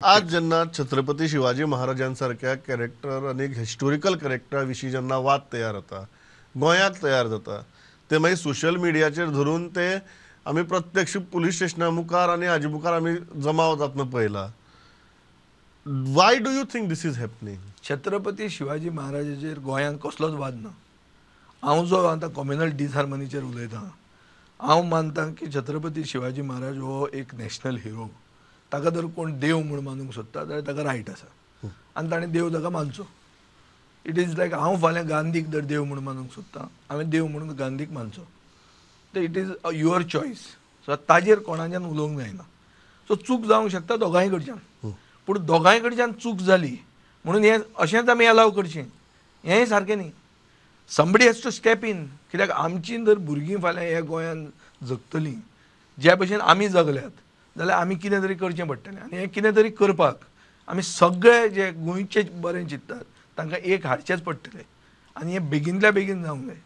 आज जेन्ना छत्रपती शिवाजी महाराजांसारख्या कॅरेक्टर आणि हिस्टोरिकल कॅरेक्टरा विशीं जेन्ना वाद तयार जाता, गोंयांत तयार जाता, ते मागीर सोशल मिडियाचेर धरून ते आमी प्रत्यक्ष पुलीस स्टेशना मुखार आनी हाजे मुखार आमी जमाव जातना पळयला. Why do you think this is happening? Chhatrapati Shivaji महाराजाचेर गोंयांत कसलोच वाद ना. हांव जो आतां कॉम्युनल डिसहार्मनीचेर उलयतां, हांव मानतां की छत्रपती शिवाजी महाराज हो एक नॅशनल हिरो. ताका जर कोण देव म्हूण मानूंक सोदता जाल्यार ताका रायट आसा आनी ताणें देव ताका मानचो. इट इज लायक हांव फाल्यां गांधीक जर देव म्हूण मानूंक सोदतां, हांवें देव म्हणून गांधीक मानचो. तर it is your choice. So ताजेर कोणाच्यान उलोवंक जायना. सो चूक जावंक शकता दोगांय कडच्यान, पूण दोगांय कडच्यान चूक जाली म्हणून हें अशेंच आमी अलाव करचें हेंय सारकें न्ही. Somebody has to step in. कित्याक आमचीं जर भुरगीं फाल्यां ह्या गोंयांत जगतलीं ज्या भशेन आमी जगल्यात जाल्यार आमी कितें तरी करचें पडटलें. आनी हें कितें तरी करपाक आमी सगळे जे गोंयचे बरें चिंततात तांकां एक हाडचेंच पडटलें. आनी हें बेगिनल्या बेगीन जावंक जाय.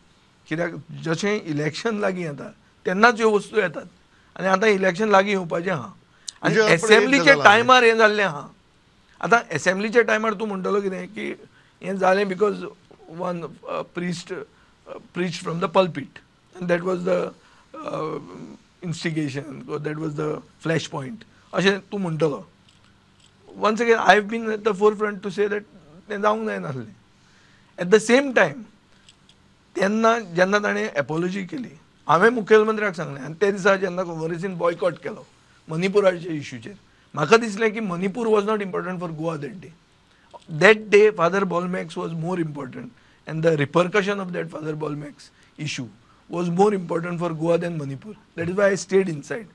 कित्याक जशें इलेक्शन लागीं येता तेन्नाच ह्यो वस्तू येतात आनी आतां इलेक्शन लागीं येवपाचें आहा आनी एसेंब्लीच्या टायमार हें जाल्लें आहा. आतां एसेंब्लीच्या टायमार तूं म्हणटलो कितें की हें जालें because one priest preached from the pulpit and that was the instigation or that was the flashpoint अशें तूं म्हणटलो. once again I have been at the forefront to say that तें जावंक जायनासलें. at the same time तेन्ना जेन्ना ताणें एपॉलॉजी केली हांवें मुखेलमंत्र्याक सांगलें आनी ते दिसा जेन्ना काँग्रेसीन बॉयकॉट केलो मणिपुराच्या इश्यूचेर म्हाका दिसलें की Manipur was not important for Goa that day. That day father Bolmax was more important and the repercussion of that Father Ballmac's issue was more important for Goa than Manipur. That is why I stayed inside.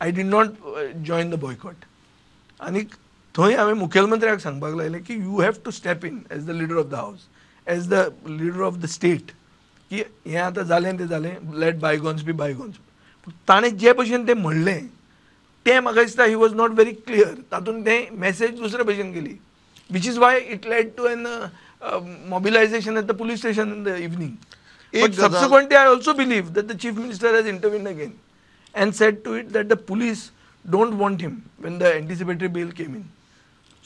I did not join the boycott. आणि थंय हांवें मुखेलमंत्र्याक सांगपाक लायलें की you have to step in as the leader of the house, as the leader of the state, की हें आतां जालें तें जालें, लेट बायगॉन्स बी बायगॉन्स. पूण ताणें जे भशेन तें म्हणलें तें म्हाका दिसता he was not very clear. तातूंत तें मॅसेज दुसरे भशेन गेली, which is why it led to an mobilization at the police station in the evening. But subsequently, I also believe that the Chief Minister has intervened again and said to it that the police don't want him when the anticipatory bail came in.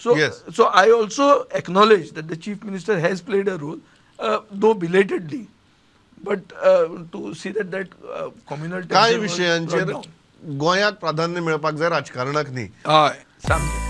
So, yes. So I also acknowledge that the Chief Minister has played a role, though belatedly, but to see that communal काय विशयांचेर गोंयाक प्राधान्य मेळपाक जाय राजकारणाक न्ही. हय सामकें.